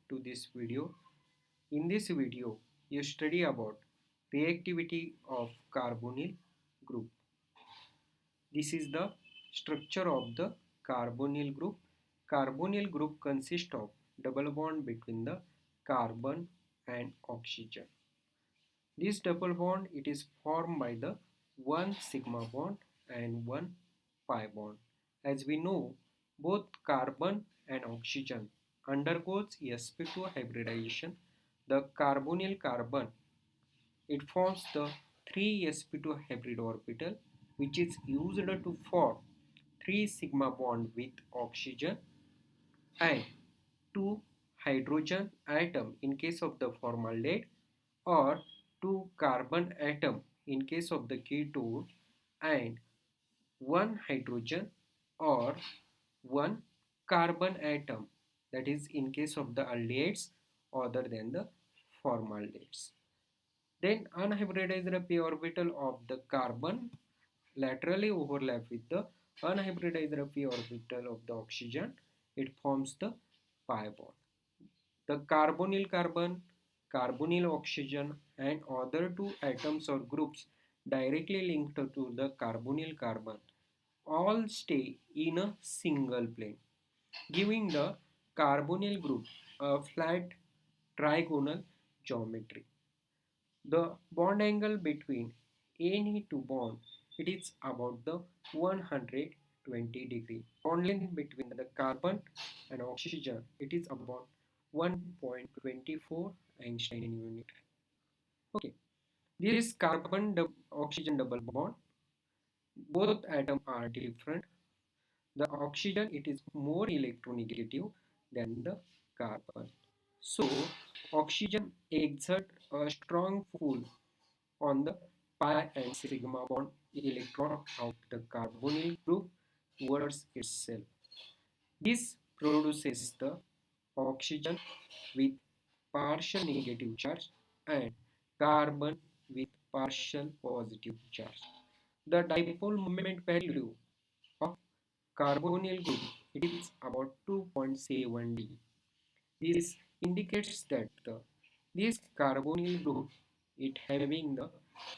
to this video. In this video, you study about reactivity of carbonyl group. This is the structure of the carbonyl group. Carbonyl group consists of double bond between the carbon and oxygen. This double bond it is formed by the one sigma bond and one pi bond. As we know, both carbon and oxygen undergoes sp2 hybridization. The carbonyl carbon it forms the 3sp2 hybrid orbital which is used to form 3 sigma bond with oxygen and 2 hydrogen atom in case of the formaldehyde or 2 carbon atom in case of the ketone and 1 hydrogen or 1 carbon atom that is in case of the aldehydes other than the formaldehydes. Then unhybridized p orbital of the carbon laterally overlap with the unhybridized p orbital of the oxygen. It forms the pi bond. The carbonyl carbon, carbonyl oxygen and other two atoms or groups directly linked to the carbonyl carbon all stay in a single plane, giving the carbonyl group a flat trigonal geometry. The bond angle between any two bonds it is about the 120 degree. Bond length between the carbon and oxygen it is about 1.24 Einstein unit. Okay, this carbon oxygen double bond. Both atoms are different. The oxygen it is more electronegative than the carbon. So oxygen exert a strong pull on the pi and sigma bond electron of the carbonyl group towards itself. This produces the oxygen with partial negative charge and carbon with partial positive charge. The dipole moment value of carbonyl group it is about 2.7 D. This indicates that this carbonyl group it having the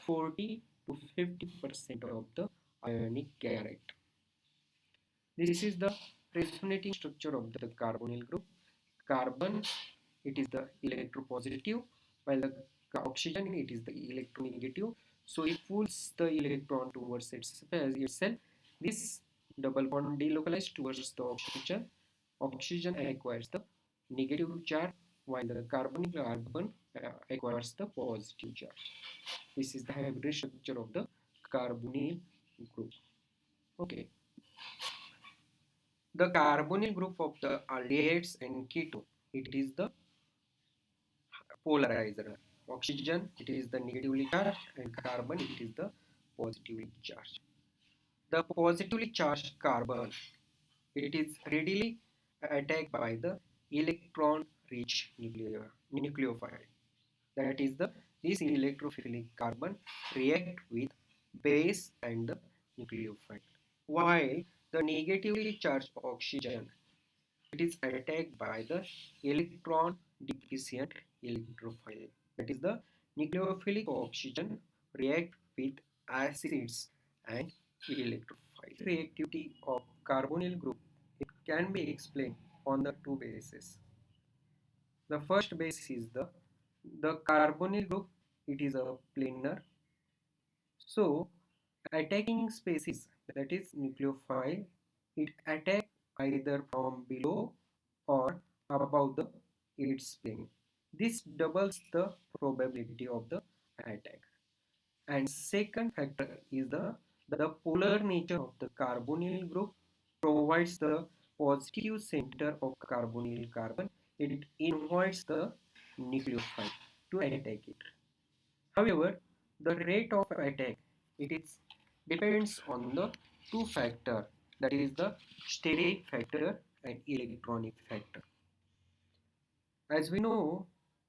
40 to 50% of the ionic character. This is the resonating structure of the carbonyl group. Carbon it is the electropositive while the oxygen it is the electronegative. So it pulls the electron towards itself. This double bond delocalized towards the oxygen. Oxygen acquires the negative charge while the carbonyl carbon acquires the positive charge. This is the hybrid structure of the carbonyl group. Okay. The carbonyl group of the aldehydes and ketone, it is the polarizer. Oxygen, it is the negatively charged and carbon, it is the positively charged. The positively charged carbon, it is readily attacked by the electron-rich nucleophile. That is the this electrophilic carbon react with base and the nucleophile. While the negatively charged oxygen it is attacked by the electron deficient electrophile. That is the nucleophilic oxygen react with acids and electrophiles. Reactivity of carbonyl group it can be explained on the two bases. The first base is the carbonyl group. It is a planar. So attacking species that is nucleophile it attack either from below or above the its plane. This doubles the probability of the attack. And second factor is the polar nature of the carbonyl group provides the positive center of carbonyl carbon. It invites the nucleophile to attack it. However, the rate of attack it is depends on the two factor that is the steric factor and electronic factor. As we know,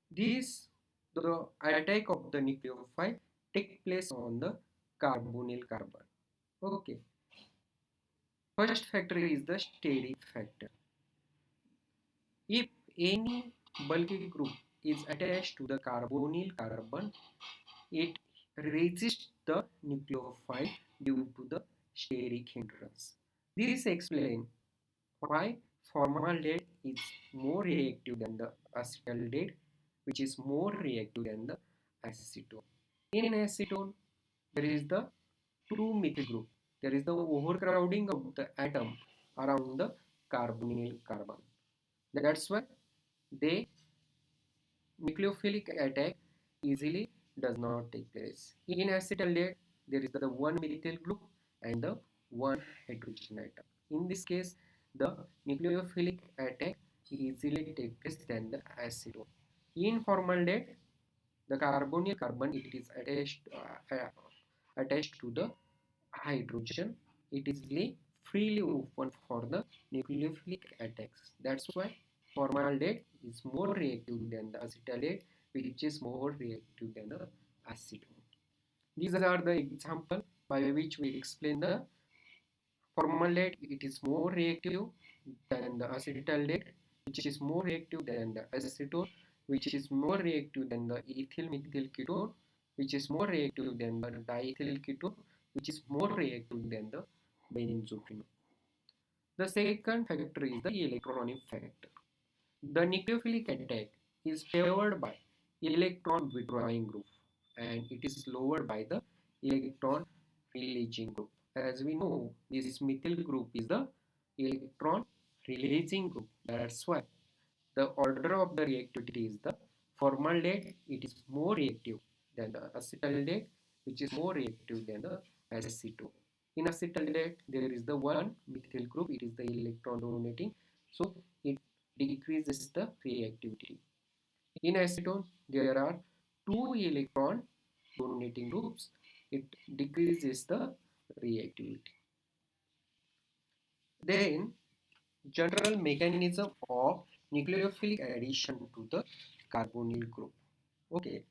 this the attack of the nucleophile take place on the carbonyl carbon. Okay. First factor is the steric factor. If any bulky group is attached to the carbonyl carbon. It resists the nucleophile due to the steric hindrance. This explains why formaldehyde is more reactive than the acetaldehyde, which is more reactive than the acetone. In acetone, there is the 2-methyl group. There is the overcrowding of the atom around the carbonyl carbon. That's why they nucleophilic attack easily does not take place. In acetaldehyde, there is the one methyl group and the one hydrogen atom. In this case, the nucleophilic attack easily takes place than the acetone. In formaldehyde, the carbonyl carbon it is attached to the hydrogen. It is freely open for the nucleophilic attacks. That's why formaldehyde is more reactive than the acetaldehyde, which is more reactive than the acetone. These are the example by which we explain the formaldehyde. It is more reactive than the acetaldehyde, which is more reactive than the acetone, which is more reactive than the ethyl methyl ketone, which is more reactive than the diethyl ketone, which is more reactive than the benzophenone. The second factor is the electronic factor. The nucleophilic attack is favored by electron withdrawing group and it is lowered by the electron releasing group. As we know, this methyl group is the electron releasing group. That's why the order of the reactivity is the formaldehyde, it is more reactive than the acetaldehyde, which is more reactive than the acetone. In acetaldehyde, there is the one methyl group, it is the electron dominating, so it decreases the reactivity. In acetone, there are two electron dominating groups, it decreases the reactivity. Then, general mechanism of nucleophilic addition to the carbonyl group. Okay,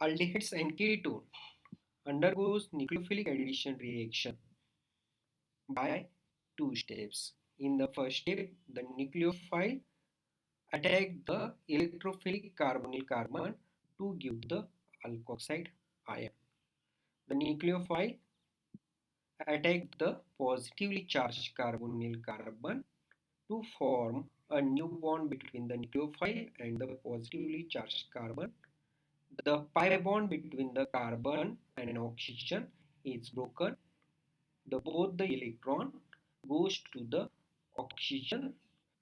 aldehydes and ketone undergoes nucleophilic addition reaction by two steps. In the first step, the nucleophile attack the electrophilic carbonyl carbon to give the alkoxide ion. The nucleophile attack the positively charged carbonyl carbon to form a new bond between the nucleophile and the positively charged carbon. The pi bond between the carbon and oxygen is broken. Both the electron goes to the oxygen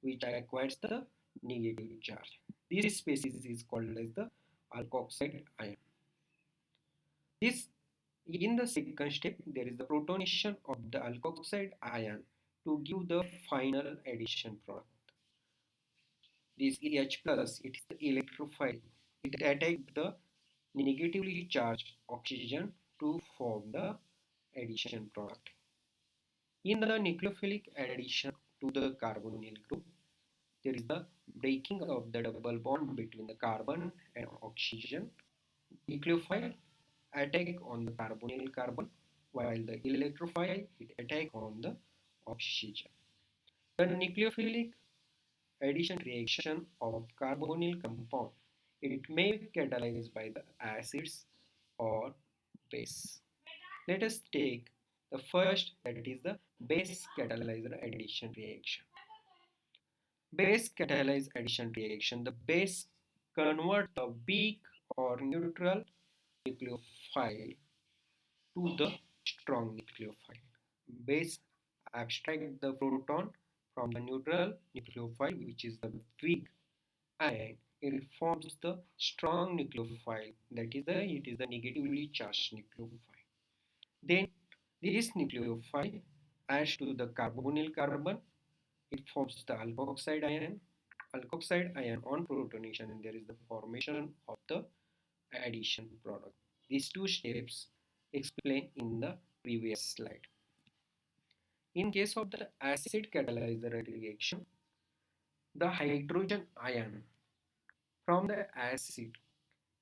which acquires the negative charge. This species is called as the alkoxide ion. This in the second step there is the protonation of the alkoxide ion to give the final addition product. This H plus it is the electrophile. It attacks the negatively charged oxygen to form the addition product. In the nucleophilic addition to the carbonyl group, there is the breaking of the double bond between the carbon and oxygen. Nucleophile attack on the carbonyl carbon while the electrophile it attack on the oxygen. The nucleophilic addition reaction of carbonyl compound it may be catalyzed by the acids or base. Let us take the first that is the base catalyzer addition reaction. Base catalyzed addition reaction. The base convert the weak or neutral nucleophile to the strong nucleophile. Base abstract the proton from the neutral nucleophile which is the weak and it forms the strong nucleophile that is the negatively charged nucleophile. Then this nucleophile adds to the carbonyl carbon. It forms the alkoxide ion. Alkoxide ion on protonation and there is the formation of the addition product. These two steps explained in the previous slide. In case of the acid catalyzer reaction, the hydrogen ion from the acid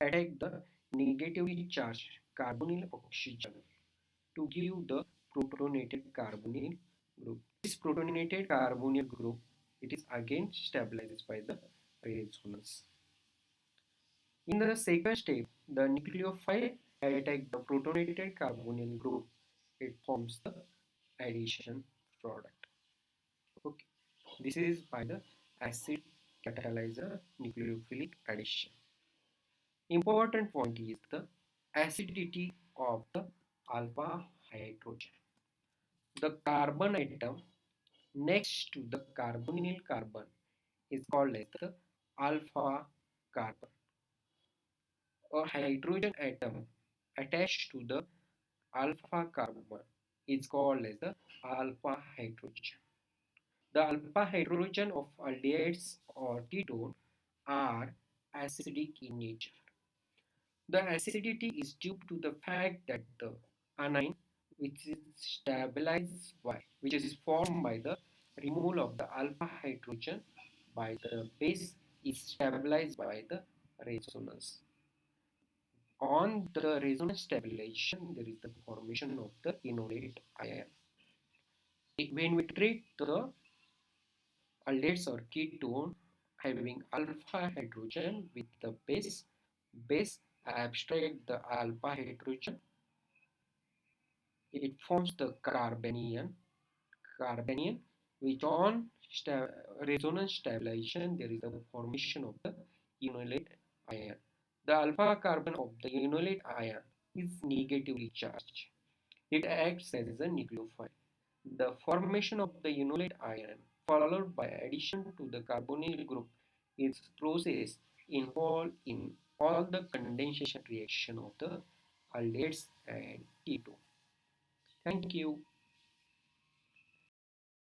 attack the negatively charged carbonyl oxygen to give the protonated carbonyl group. This protonated carbonyl group it is again stabilized by the resonance. In the second step, the nucleophile attack the protonated carbonyl group. It forms the addition product. Okay. This is by the acid catalyzer nucleophilic addition. Important point is the acidity of the alpha hydrogen. The carbon atom next to the carbonyl carbon is called as the alpha carbon. A hydrogen atom attached to the alpha carbon is called as the alpha hydrogen. The alpha hydrogen of aldehydes or ketone are acidic in nature. The acidity is due to the fact that the anion, which is which is formed by the removal of the alpha hydrogen by the base, is stabilized by the resonance. On the resonance stabilization, there is the formation of the enolate ion. When we treat the aldehydes or ketone having alpha hydrogen with the base abstract the alpha hydrogen, it forms the carbanion, which on resonance stabilization there is the formation of the enolate ion. The alpha carbon of the enolate ion is negatively charged. It acts as a nucleophile. The formation of the enolate ion followed by addition to the carbonyl group is process involved in all the condensation reaction of the aldehydes and ketone. Thank you.